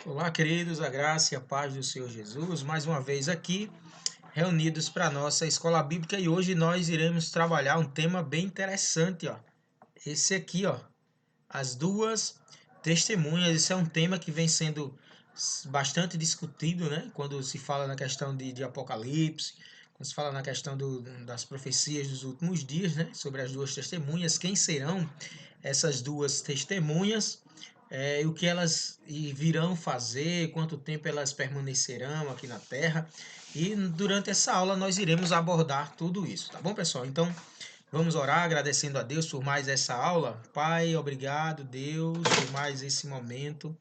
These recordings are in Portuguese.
Olá, queridos, a graça e a paz do Senhor Jesus, mais uma vez aqui, reunidos para a nossa escola bíblica e hoje nós iremos trabalhar um tema bem interessante, ó. Esse aqui, ó, as duas testemunhas. Esse é um tema que vem sendo bastante discutido, né? Quando se fala na questão de Apocalipse, quando se fala na questão das profecias dos últimos dias, né? Sobre as duas testemunhas, quem serão essas duas testemunhas, e o que elas virão fazer, quanto tempo elas permanecerão aqui na Terra. E durante essa aula nós iremos abordar tudo isso, tá bom, pessoal? Então, vamos orar agradecendo a Deus por mais essa aula. Pai, obrigado, Deus, por mais esse momento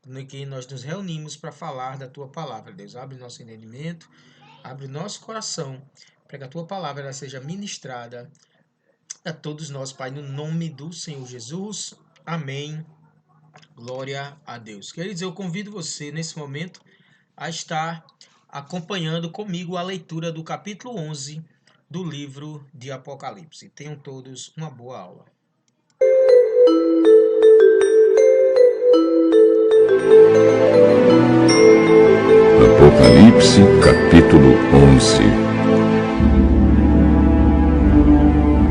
no que nós nos reunimos para falar da Tua palavra. Deus, abre nosso entendimento, abre nosso coração, para que a Tua palavra ela seja ministrada a todos nós, Pai, no nome do Senhor Jesus. Amém. Glória a Deus. Queridos, eu convido você nesse momento a estar acompanhando comigo a leitura do capítulo 11 do livro de Apocalipse. Tenham todos uma boa aula. Apocalipse, capítulo 11.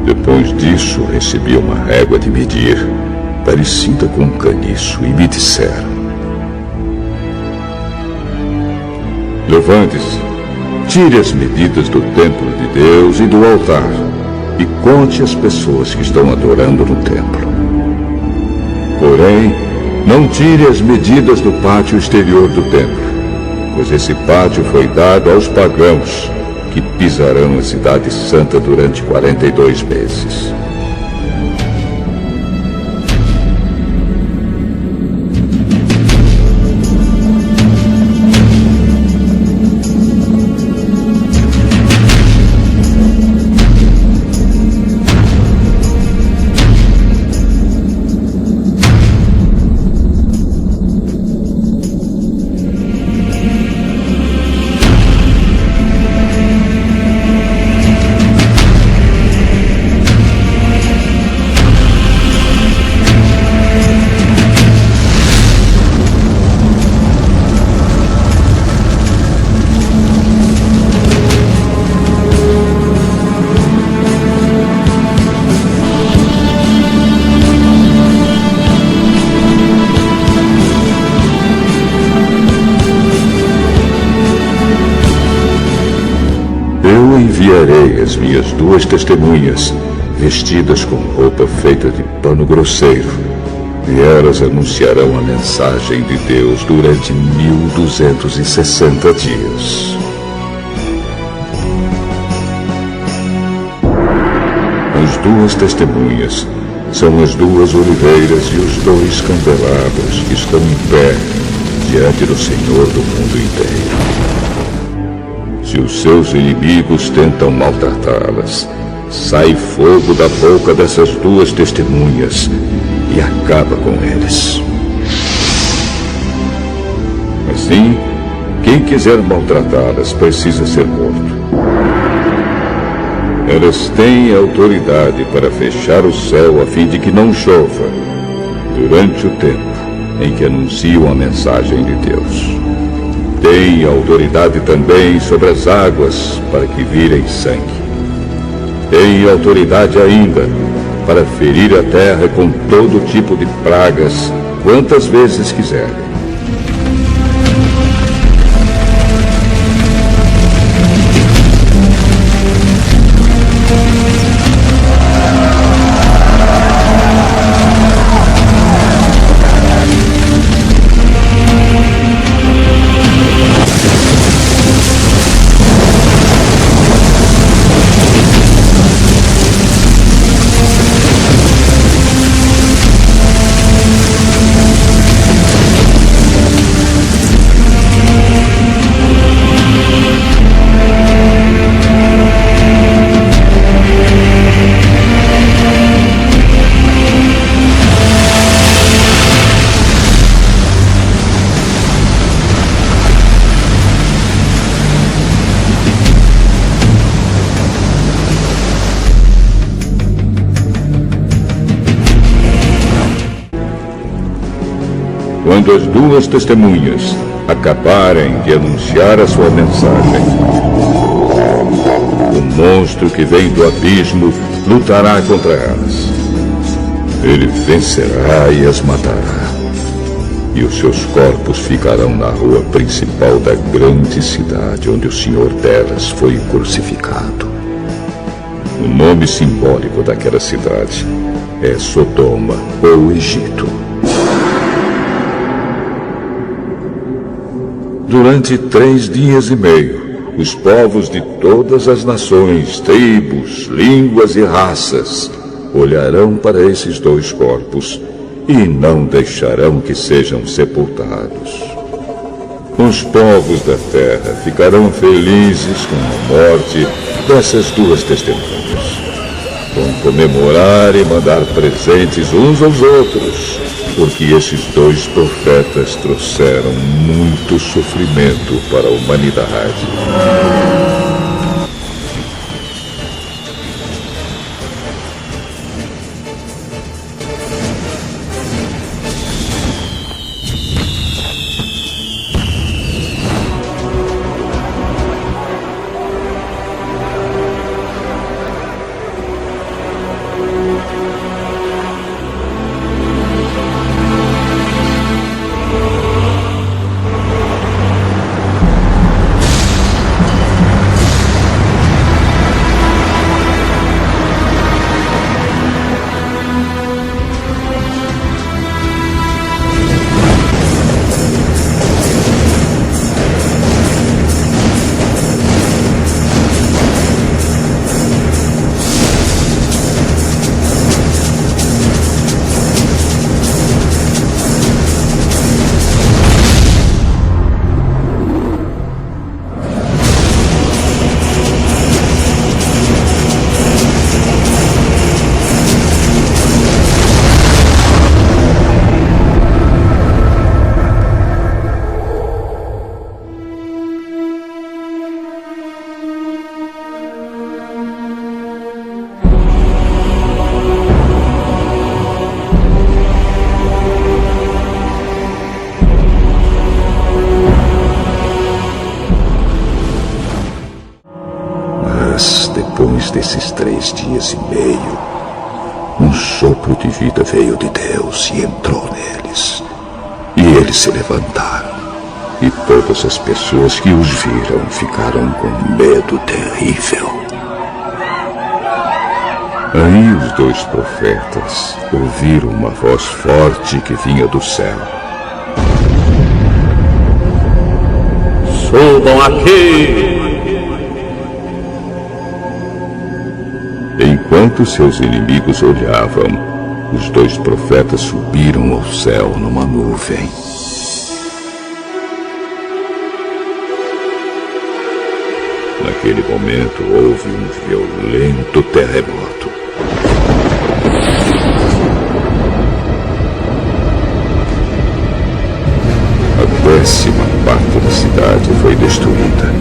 Depois disso, recebi uma régua de medir, parecida com um caniço, e me disseram: levante-se, tire as medidas do templo de Deus e do altar, e conte as pessoas que estão adorando no templo. Porém, não tire as medidas do pátio exterior do templo, pois esse pátio foi dado aos pagãos, que pisarão a cidade santa durante 42 meses. Enviarei as minhas duas testemunhas, vestidas com roupa feita de pano grosseiro, e elas anunciarão a mensagem de Deus durante 1260 dias. As duas testemunhas são as duas oliveiras e os dois candelabros que estão em pé diante do Senhor do mundo inteiro. Se os seus inimigos tentam maltratá-las, sai fogo da boca dessas duas testemunhas e acaba com eles. Assim, quem quiser maltratá-las precisa ser morto. Elas têm autoridade para fechar o céu a fim de que não chova durante o tempo em que anunciam a mensagem de Deus. Tem autoridade também sobre as águas para que virem sangue. Tem autoridade ainda para ferir a terra com todo tipo de pragas, quantas vezes quiserem. Quando as duas testemunhas acabarem de anunciar a sua mensagem, o monstro que vem do abismo lutará contra elas. Ele vencerá e as matará. E os seus corpos ficarão na rua principal da grande cidade onde o senhor delas foi crucificado. O nome simbólico daquela cidade é Sodoma ou Egito. Durante 3 dias e meio, os povos de todas as nações, tribos, línguas e raças olharão para esses 2 corpos e não deixarão que sejam sepultados. Os povos da terra ficarão felizes com a morte dessas 2 testemunhas. Vão comemorar e mandar presentes uns aos outros, porque esses 2 profetas trouxeram muito sofrimento para a humanidade. Depois desses 3 dias e meio, um sopro de vida veio de Deus e entrou neles. E eles se levantaram. E todas as pessoas que os viram ficaram com medo terrível. Aí os 2 profetas ouviram uma voz forte que vinha do céu. Subam aqui! Enquanto seus inimigos olhavam, os 2 profetas subiram ao céu numa nuvem. Naquele momento houve um violento terremoto. A 10ª parte da cidade foi destruída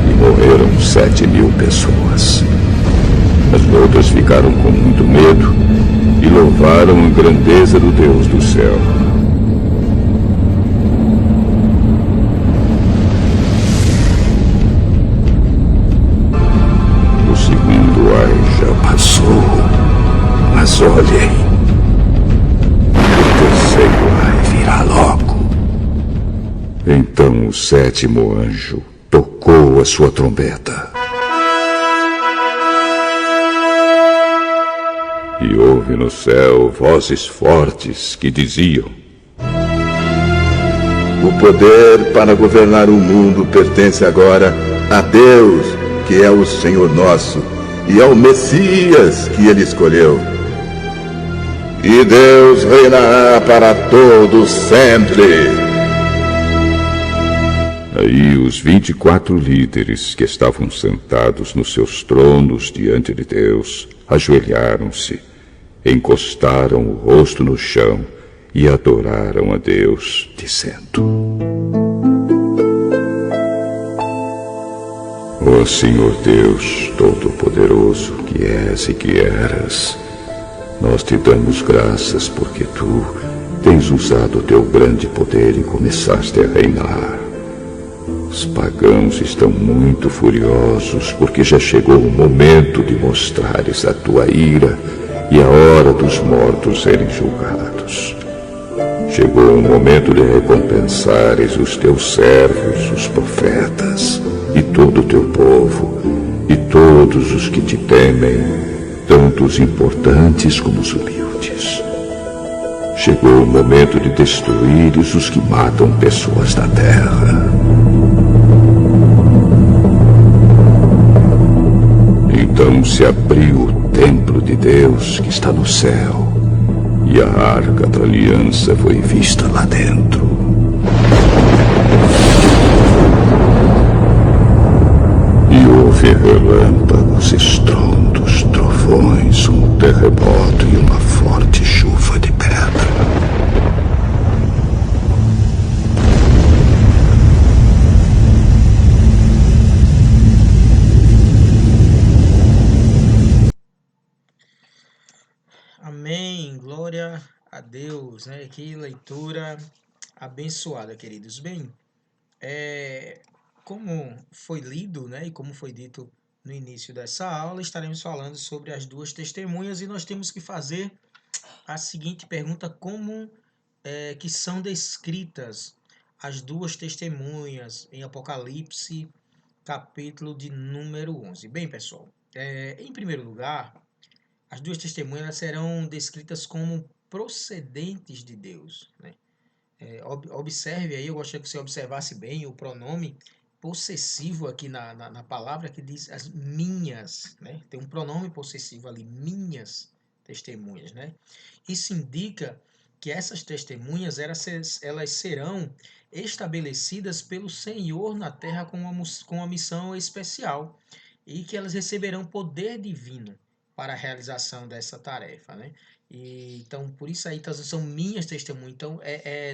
e morreram 7.000 pessoas. As outras ficaram com muito medo e louvaram a grandeza do Deus do céu. O segundo ai já passou, mas olhem, o terceiro ai virá logo. Então o 7º anjo tocou a sua trombeta. E houve no céu vozes fortes que diziam: o poder para governar o mundo pertence agora a Deus, que é o Senhor nosso, e ao Messias que ele escolheu. E Deus reinará para todos sempre. Aí os 24 líderes que estavam sentados nos seus tronos diante de Deus ajoelharam-se, encostaram o rosto no chão e adoraram a Deus, dizendo: Ó Senhor Deus Todo-Poderoso, que és e que eras, nós te damos graças porque tu tens usado o teu grande poder e começaste a reinar. Os pagãos estão muito furiosos porque já chegou o momento de mostrares a tua ira e a hora dos mortos serem julgados. Chegou o momento de recompensares os teus servos, os profetas, e todo o teu povo, e todos os que te temem, tanto os importantes como os humildes. Chegou o momento de destruíres os que matam pessoas da terra. Então se abriu o templo de Deus que está no céu, e a arca da aliança foi vista lá dentro. E houve relâmpagos, estrondos, trovões, um terremoto e uma forte chuva de pedra. Amém, glória a Deus, né? Que leitura abençoada, queridos. Bem, como foi lido, né, e como foi dito no início dessa aula, estaremos falando sobre as duas testemunhas e nós temos que fazer a seguinte pergunta: como que são descritas as duas testemunhas em Apocalipse, capítulo de número 11? Bem, pessoal, em primeiro lugar, as duas testemunhas serão descritas como procedentes de Deus, né? Observe aí, eu gostaria que você observasse bem o pronome possessivo aqui na palavra que diz as minhas, né? Tem um pronome possessivo ali, minhas testemunhas, né? Isso indica que essas testemunhas elas serão estabelecidas pelo Senhor na terra com uma missão especial e que elas receberão poder divino para a realização dessa tarefa, né? E, então, por isso aí são minhas testemunhas. Então,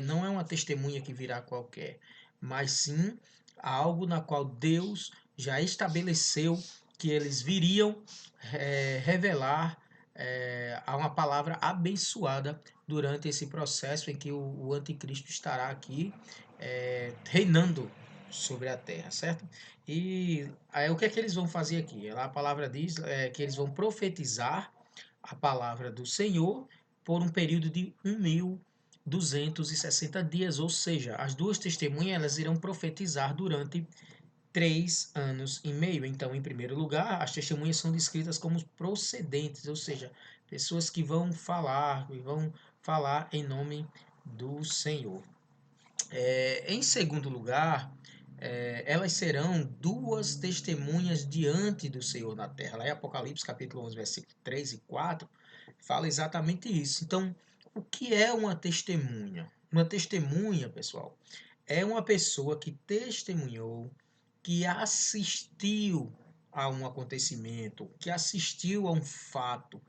não é uma testemunha que virá qualquer, mas sim algo na qual Deus já estabeleceu que eles viriam revelar a uma palavra abençoada durante esse processo em que o anticristo estará aqui reinando sobre a terra, certo? E aí, o que é que eles vão fazer aqui? A palavra diz que eles vão profetizar a palavra do Senhor por um período de 1260 dias, ou seja, as duas testemunhas elas irão profetizar durante 3 anos e meio. Então, em primeiro lugar, as testemunhas são descritas como procedentes, ou seja, pessoas que vão falar em nome do Senhor. Em segundo lugar, elas serão duas testemunhas diante do Senhor na terra. Lá em Apocalipse capítulo 11, versículo 3 e 4, fala exatamente isso. Então, o que é uma testemunha? Uma testemunha, pessoal, é uma pessoa que testemunhou, que assistiu a um acontecimento, que assistiu a um fato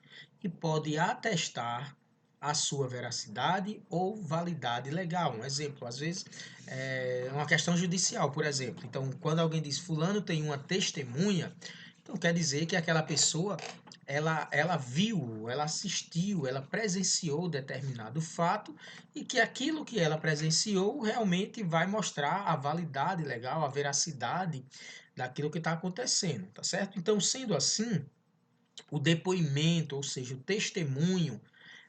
e pode atestar a sua veracidade ou validade legal. Um exemplo, às vezes, é uma questão judicial, por exemplo. Então, quando alguém diz fulano tem uma testemunha, então quer dizer que aquela pessoa ela viu, ela assistiu, ela presenciou determinado fato e que aquilo que ela presenciou realmente vai mostrar a validade legal, a veracidade daquilo que está acontecendo, tá certo? Então, sendo assim, o depoimento, ou seja, o testemunho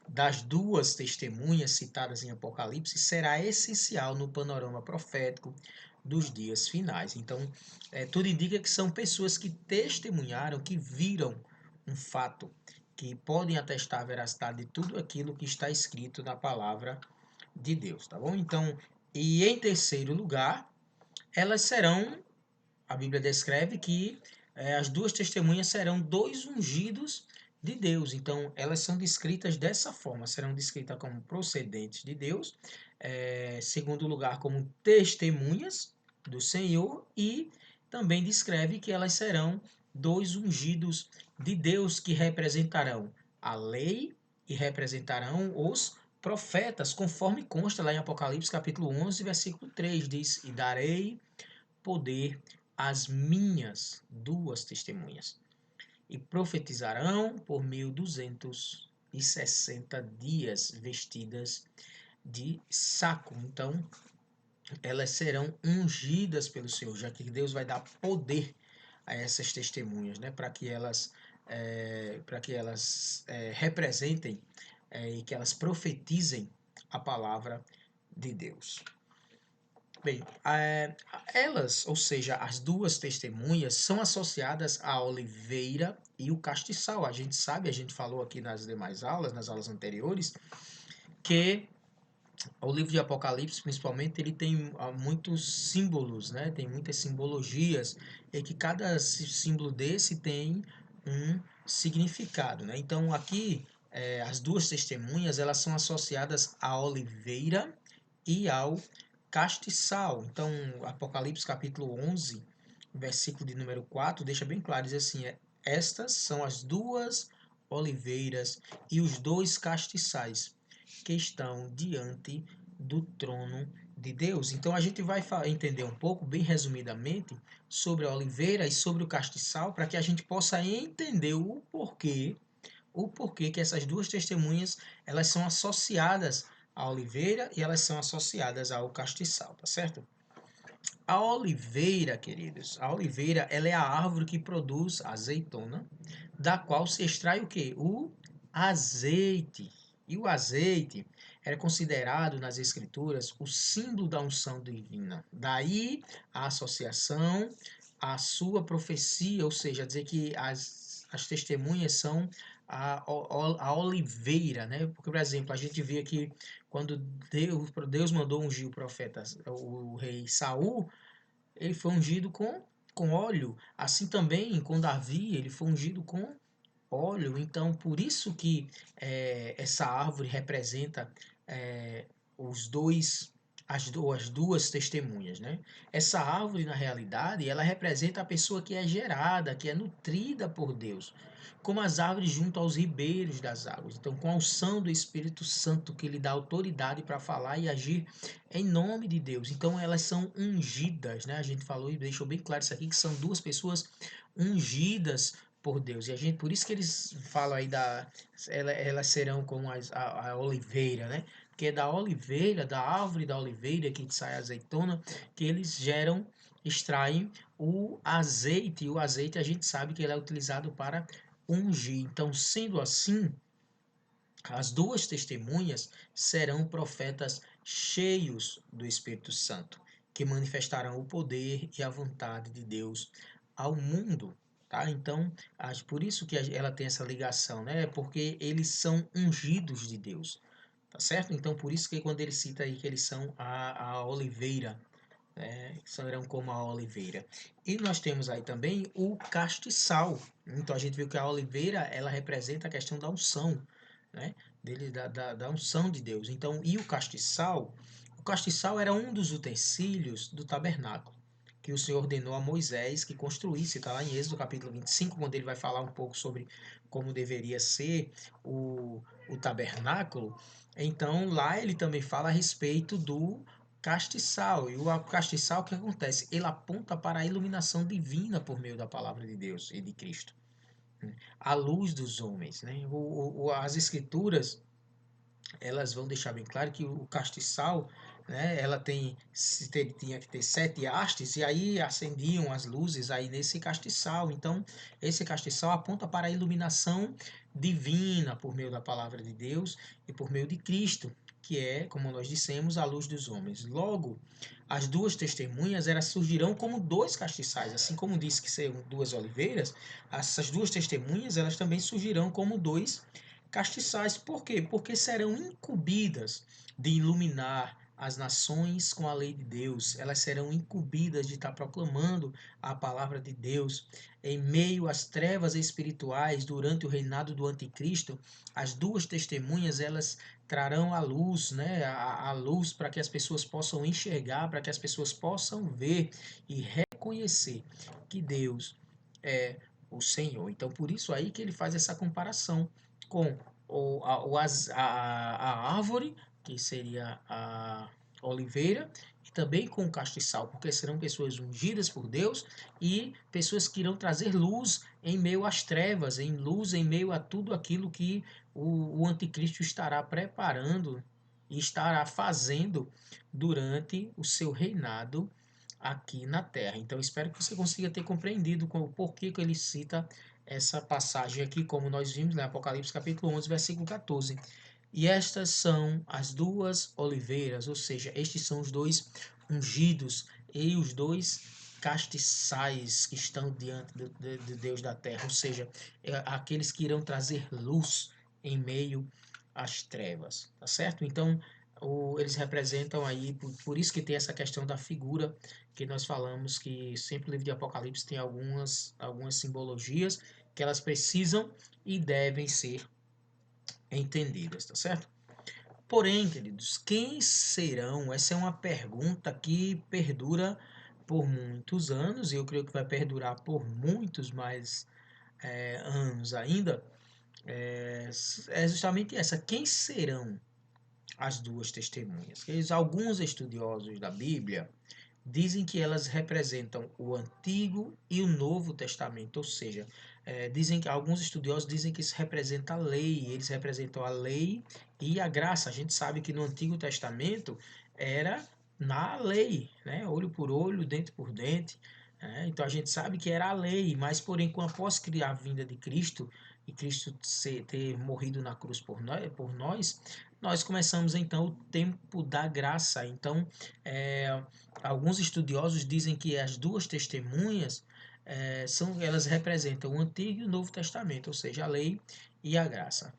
das duas testemunhas citadas em Apocalipse será essencial no panorama profético dos dias finais. Então, tudo indica que são pessoas que testemunharam, que viram um fato, que podem atestar a veracidade de tudo aquilo que está escrito na palavra de Deus, tá bom? Então, e em terceiro lugar, elas serão, a Bíblia descreve que as duas testemunhas serão dois ungidos de Deus. Então, elas são descritas dessa forma, serão descritas como procedentes de Deus, segundo lugar, como testemunhas do Senhor, e também descreve que elas serão dois ungidos de Deus que representarão a lei e representarão os profetas, conforme consta lá em Apocalipse capítulo 11, versículo 3, diz: "E darei poder às minhas duas testemunhas, e profetizarão por 1260 dias, vestidas de saco. Então, elas serão ungidas pelo Senhor, já que Deus vai dar poder a essas testemunhas, né, para que elas representem e que elas profetizem a palavra de Deus. Bem, elas, ou seja, as duas testemunhas, são associadas à oliveira e o castiçal. A gente sabe, a gente falou aqui nas demais aulas, nas aulas anteriores, que o livro de Apocalipse, principalmente, ele tem muitos símbolos, né? Tem muitas simbologias, e que cada símbolo desse tem um significado, né? Então, aqui, as duas testemunhas, elas são associadas à oliveira e ao castiçal. Então, Apocalipse capítulo 11, versículo de número 4, deixa bem claro, diz assim, estas são as duas oliveiras e os dois castiçais que estão diante do trono de Deus. Então a gente vai entender um pouco, bem resumidamente, sobre a oliveira e sobre o castiçal, para que a gente possa entender o porquê que essas duas testemunhas, elas são associadas à oliveira e elas são associadas ao castiçal, tá certo? A oliveira, queridos, a oliveira, ela é a árvore que produz azeitona, da qual se extrai o quê? O azeite. E o azeite era considerado nas escrituras o símbolo da unção divina. Daí a associação à sua profecia, ou seja, dizer que as testemunhas são a oliveira, né? Porque, por exemplo, a gente vê que quando Deus mandou ungir o profeta, o rei Saul, ele foi ungido com óleo. Assim também com Davi, ele foi ungido com óleo. Então, por isso que essa árvore representa é, os dois, as duas testemunhas, né? Essa árvore, na realidade, ela representa a pessoa que é gerada, que é nutrida por Deus, como as árvores junto aos ribeiros das águas. Então, com a unção do Espírito Santo, que lhe dá autoridade para falar e agir em nome de Deus. Então, elas são ungidas, né? A gente falou e deixou bem claro isso aqui, que são duas pessoas ungidas por Deus. E a gente, por isso que eles falam aí elas serão como a oliveira, né? Porque é da oliveira, da árvore da oliveira que sai a azeitona, que eles extraem o azeite. E o azeite a gente sabe que ele é utilizado para ungir. Então, sendo assim, as duas testemunhas serão profetas cheios do Espírito Santo, que manifestarão o poder e a vontade de Deus ao mundo. Tá? Então, por isso que ela tem essa ligação, né? Porque eles são ungidos de Deus. Tá certo? Então, por isso que quando ele cita aí que eles são a oliveira, serão como a oliveira. E nós temos aí também o castiçal. Então, a gente viu que a oliveira, ela representa a questão da unção, né? Da unção de Deus. Então, e o castiçal era um dos utensílios do tabernáculo que o Senhor ordenou a Moisés que construísse. Está lá em Êxodo capítulo 25, quando ele vai falar um pouco sobre como deveria ser o tabernáculo. Então, lá ele também fala a respeito do castiçal. E o castiçal, o que acontece? Ele aponta para a iluminação divina por meio da palavra de Deus e de Cristo, a luz dos homens, né? As escrituras, elas vão deixar bem claro que o castiçal, né, ela tinha que ter 7 hastes, e aí acendiam as luzes aí nesse castiçal. Então, esse castiçal aponta para a iluminação divina por meio da palavra de Deus e por meio de Cristo, que é, como nós dissemos, a luz dos homens. Logo, as duas testemunhas, elas surgirão como dois castiçais, assim como disse que seriam duas oliveiras. Essas duas testemunhas, elas também surgirão como dois castiçais. Por quê? Porque serão incumbidas de iluminar as nações com a lei de Deus. Elas serão incumbidas de estar proclamando a palavra de Deus em meio às trevas espirituais durante o reinado do anticristo. As duas testemunhas, elas trarão a luz, né? A luz para que as pessoas possam enxergar, para que as pessoas possam ver e reconhecer que Deus é o Senhor. Então, por isso aí que ele faz essa comparação com a árvore, que seria a oliveira, e também com o castiçal, porque serão pessoas ungidas por Deus e pessoas que irão trazer luz em meio às trevas, luz em meio a tudo aquilo que o anticristo estará preparando e estará fazendo durante o seu reinado aqui na terra. Então, espero que você consiga ter compreendido o porquê que ele cita essa passagem aqui, como nós vimos, né? Apocalipse capítulo 11, versículo 14. E estas são as duas oliveiras, ou seja, estes são os dois ungidos e os dois castiçais que estão diante de Deus da terra, ou seja, aqueles que irão trazer luz em meio às trevas, tá certo? Então, eles representam aí, por isso que tem essa questão da figura que nós falamos, que sempre o livro de Apocalipse tem algumas simbologias que elas precisam e devem ser entendidas, tá certo? Porém, queridos, quem serão? Essa é uma pergunta que perdura por muitos anos e eu creio que vai perdurar por muitos mais anos ainda. É justamente essa: quem serão as duas testemunhas? Alguns estudiosos da Bíblia dizem que elas representam o Antigo e o Novo Testamento, ou seja, dizem que alguns estudiosos dizem que isso representa a lei, eles representam a lei e a graça. A gente sabe que no Antigo Testamento era na lei, né? Olho por olho, dente por dente. Então a gente sabe que era a lei, mas porém, após criar a vinda de Cristo e Cristo ter morrido na cruz por nós começamos então o tempo da graça. Então, alguns estudiosos dizem que as duas testemunhas elas representam o Antigo e o Novo Testamento, ou seja, a lei e a graça.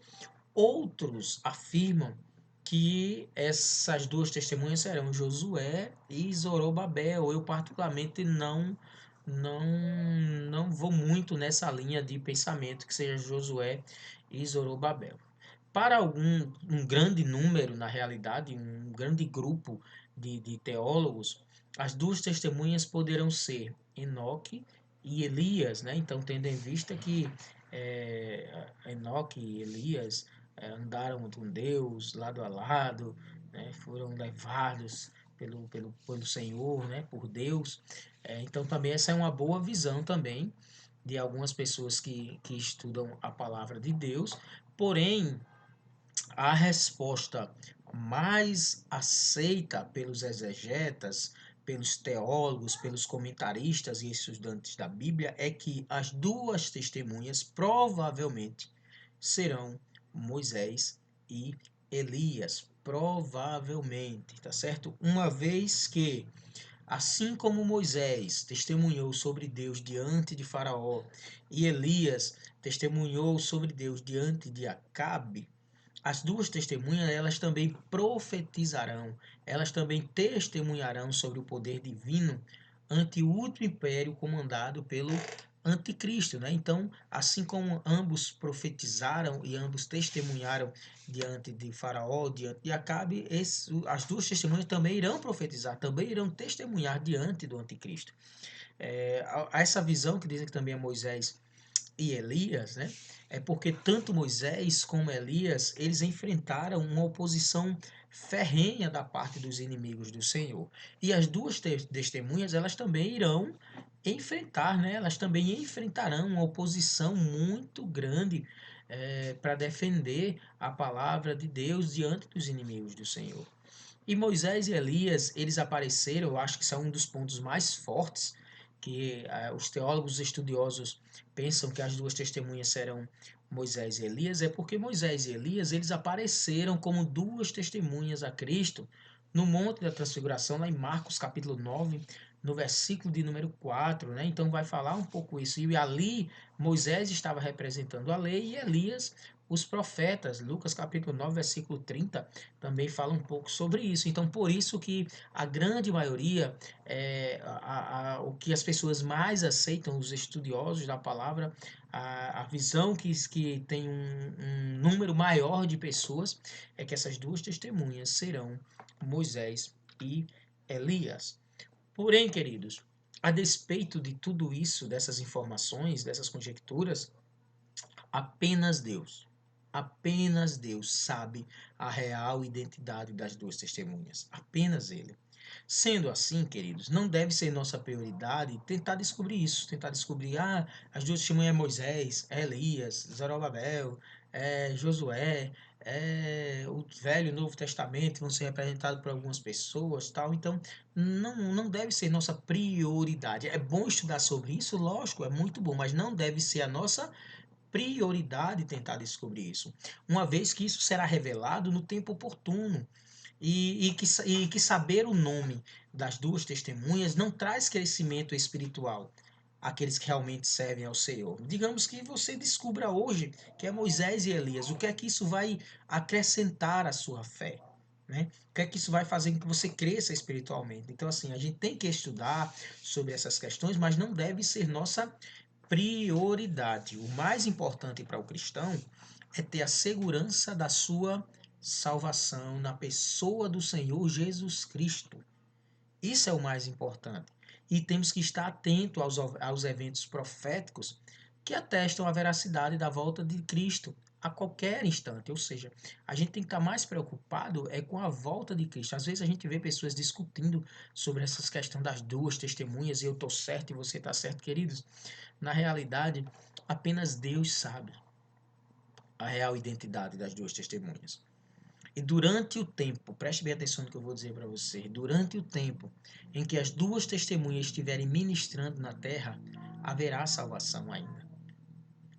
Outros afirmam que essas duas testemunhas serão Josué e Zorobabel. Eu particularmente não não vou muito nessa linha de pensamento que seja Josué e Zorobabel. Para um grande número, na realidade, um grande grupo de teólogos, as duas testemunhas poderão ser Enoque e Elias, né? Então, tendo em vista que Enoque e Elias andaram com Deus lado a lado, né? Foram levados pelo Senhor, né? Por Deus. Então, também essa é uma boa visão também de algumas pessoas que estudam a palavra de Deus. Porém, a resposta mais aceita pelos exegetas, pelos teólogos, pelos comentaristas e estudantes da Bíblia é que as duas testemunhas provavelmente serão Moisés e Elias. Provavelmente, tá certo? Uma vez que, assim como Moisés testemunhou sobre Deus diante de Faraó e Elias testemunhou sobre Deus diante de Acabe, as duas testemunhas, elas também profetizarão, elas também testemunharão sobre o poder divino ante o último império comandado pelo anticristo, né? Então, assim como ambos profetizaram e ambos testemunharam diante de Faraó, diante de Acabe, as duas testemunhas também irão profetizar, também irão testemunhar diante do anticristo. Essa visão que dizem que também é Moisés e Elias, né? É porque tanto Moisés como Elias, eles enfrentaram uma oposição ferrenha da parte dos inimigos do Senhor. E as duas testemunhas, elas também irão enfrentar, né? Elas também enfrentarão uma oposição muito grande para defender a palavra de Deus diante dos inimigos do Senhor. E Moisés e Elias, eles apareceram, eu acho que são um dos pontos mais fortes, que os teólogos estudiosos pensam que as duas testemunhas serão Moisés e Elias, é porque Moisés e Elias, eles apareceram como duas testemunhas a Cristo no Monte da Transfiguração, lá em Marcos capítulo 9, no versículo de número 4, né? Então vai falar um pouco isso. E ali Moisés estava representando a lei e Elias os profetas. Lucas capítulo 9, versículo 30, também fala um pouco sobre isso. Então, por isso que a grande maioria, o que as pessoas mais aceitam, os estudiosos da palavra, a visão que tem um número maior de pessoas, é que essas duas testemunhas serão Moisés e Elias. Porém, queridos, a despeito de tudo isso, dessas informações, dessas conjecturas, apenas Deus sabe a real identidade das duas testemunhas. Apenas Ele. Sendo assim, queridos, não deve ser nossa prioridade tentar descobrir isso, tentar descobrir, as duas testemunhas é Moisés, é Elias, Zorobabel, é Josué, o Velho e o Novo Testamento vão ser representados por algumas pessoas, tal. Então, não deve ser nossa prioridade. É bom estudar sobre isso, lógico, é muito bom, mas não deve ser a nossa prioridade tentar descobrir isso, uma vez que isso será revelado no tempo oportuno. E que saber o nome das duas testemunhas não traz crescimento espiritual àqueles que realmente servem ao Senhor. Digamos que você descubra hoje que é Moisés e Elias, o que é que isso vai acrescentar à sua fé? Né? O que é que isso vai fazer com que você cresça espiritualmente? Então, assim, a gente tem que estudar sobre essas questões, mas não deve ser nossa prioridade. O mais importante para o cristão é ter a segurança da sua salvação na pessoa do Senhor Jesus Cristo. Isso é o mais importante. E temos que estar atento aos eventos proféticos que atestam a veracidade da volta de Cristo a qualquer instante. Ou seja, a gente tem que estar mais preocupado com a volta de Cristo. Às vezes a gente vê pessoas discutindo sobre essas questões das duas testemunhas, e eu estou certo e você está certo, queridos. Na realidade, apenas Deus sabe a real identidade das duas testemunhas. E durante o tempo, preste bem atenção no que eu vou dizer para você, durante o tempo em que as duas testemunhas estiverem ministrando na terra, haverá salvação ainda.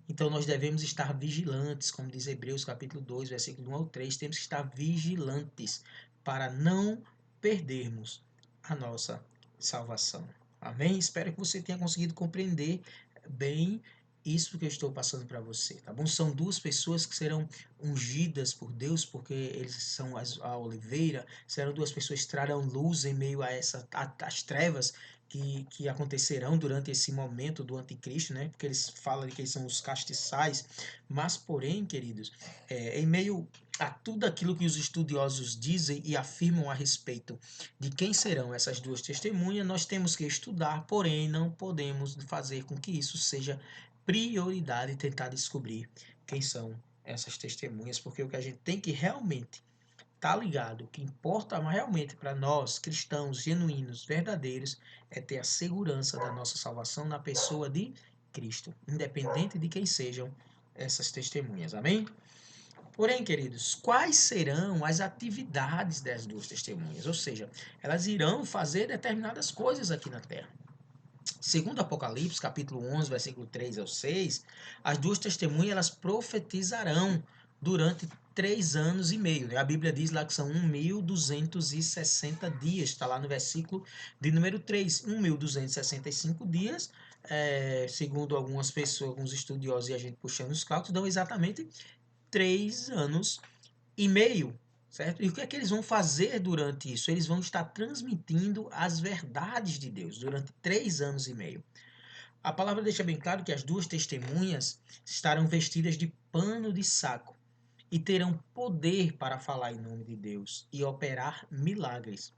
Então nós devemos estar vigilantes, como diz Hebreus capítulo 2, versículo 1 ao 3, temos que estar vigilantes para não perdermos a nossa salvação. Amém? Espero que você tenha conseguido compreender bem isso que eu estou passando para você, tá bom? São duas pessoas que serão ungidas por Deus, porque eles são a oliveira, serão duas pessoas que trarão luz em meio a as trevas que acontecerão durante esse momento do anticristo, né? Porque eles falam que eles são os castiçais, mas porém, queridos, em meio a tudo aquilo que os estudiosos dizem e afirmam a respeito de quem serão essas duas testemunhas, nós temos que estudar, porém não podemos fazer com que isso seja prioridade e tentar descobrir quem são essas testemunhas, porque o que a gente tem que realmente tá ligado, o que importa realmente para nós, cristãos genuínos, verdadeiros, é ter a segurança da nossa salvação na pessoa de Cristo, independente de quem sejam essas testemunhas. Amém? Porém, queridos, quais serão as atividades das duas testemunhas? Ou seja, elas irão fazer determinadas coisas aqui na terra. Segundo Apocalipse, capítulo 11, versículo 3 ao 6, as duas testemunhas elas profetizarão durante 3 anos e meio. Né? A Bíblia diz lá que são 1.260 dias, está lá no versículo de número 3. 1.265 dias, segundo algumas pessoas, alguns estudiosos e a gente puxando os cálculos, dão exatamente 3 anos e meio, certo? E o que é que eles vão fazer durante isso? Eles vão estar transmitindo as verdades de Deus durante 3 anos e meio. A palavra deixa bem claro que as duas testemunhas estarão vestidas de pano de saco e terão poder para falar em nome de Deus e operar milagres.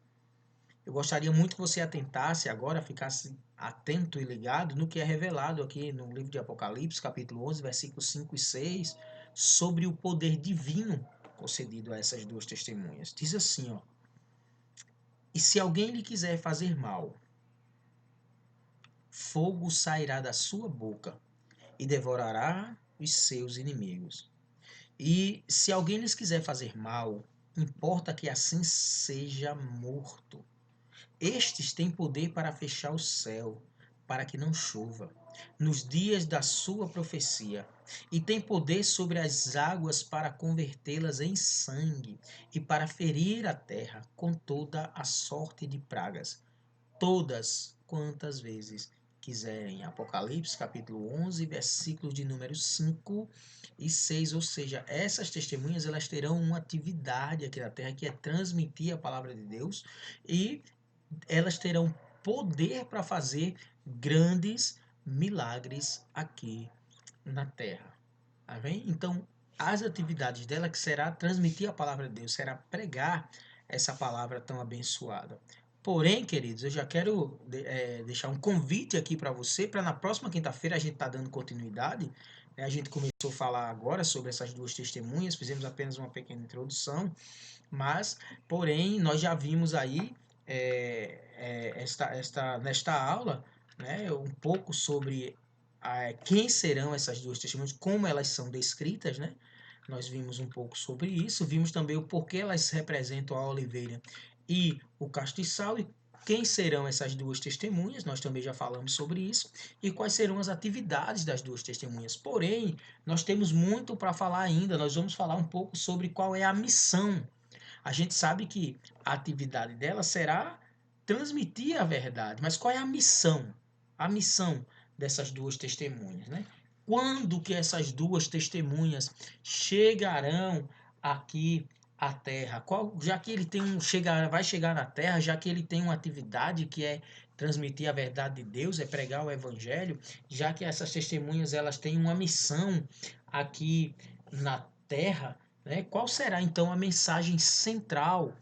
Eu gostaria muito que você atentasse agora, ficasse atento e ligado no que é revelado aqui no livro de Apocalipse, capítulo 11, versículos 5 e 6, sobre o poder divino concedido a essas duas testemunhas. Diz assim, ó: E se alguém lhe quiser fazer mal, fogo sairá da sua boca e devorará os seus inimigos. E se alguém lhes quiser fazer mal, importa que assim seja morto. Estes têm poder para fechar o céu, para que não chova, nos dias da sua profecia, e têm poder sobre as águas para convertê-las em sangue, e para ferir a terra com toda a sorte de pragas, todas quantas vezes quiserem. Apocalipse capítulo 11, versículos de número 5 e 6, ou seja, essas testemunhas elas terão uma atividade aqui na terra que é transmitir a palavra de Deus, e elas terão poder para fazer grandes milagres aqui na terra. Amém? Então, as atividades dela que será transmitir a palavra de Deus, será pregar essa palavra tão abençoada. Porém, queridos, eu já quero deixar um convite aqui para você, para na próxima quinta-feira a gente está dando continuidade. Né? A gente começou a falar agora sobre essas duas testemunhas, fizemos apenas uma pequena introdução, mas, porém, nós já vimos aí nesta aula, né, um pouco sobre quem serão essas duas testemunhas, como elas são descritas, né? nós vimos um pouco sobre isso, vimos também o porquê elas representam a oliveira e o castiçal, e quem serão essas duas testemunhas, nós também já falamos sobre isso, e quais serão as atividades das duas testemunhas. Porém, nós temos muito para falar ainda, nós vamos falar um pouco sobre qual é a missão. A gente sabe que a atividade dela será transmitir a verdade, mas qual é a missão? A missão dessas duas testemunhas, né? Quando que essas duas testemunhas chegarão aqui à Terra? Já que ele vai chegar na Terra, já que ele tem uma atividade que é transmitir a verdade de Deus, é pregar o Evangelho, já que essas testemunhas elas têm uma missão aqui na Terra, né? Qual será então a mensagem central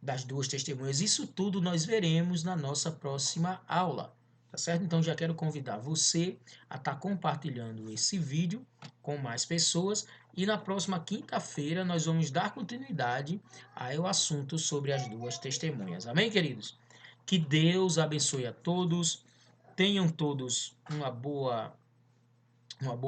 das duas testemunhas? Isso tudo nós veremos na nossa próxima aula, tá certo? Então já quero convidar você a estar compartilhando esse vídeo com mais pessoas, e na próxima quinta-feira nós vamos dar continuidade ao assunto sobre as duas testemunhas. Amém, queridos? Que Deus abençoe a todos, tenham todos uma boa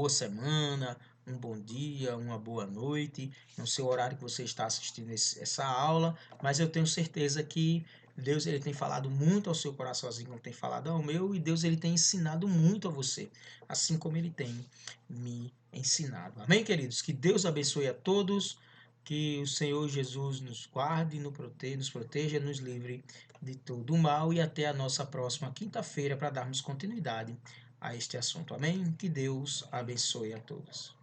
semana, um bom dia, uma boa noite, no seu horário que você está assistindo essa aula, mas eu tenho certeza que Deus ele tem falado muito ao seu coração, assim como tem falado ao meu, e Deus ele tem ensinado muito a você, assim como ele tem me ensinado. Amém, queridos? Que Deus abençoe a todos, que o Senhor Jesus nos guarde, nos proteja, nos livre de todo o mal, e até a nossa próxima quinta-feira para darmos continuidade a este assunto. Amém? Que Deus abençoe a todos.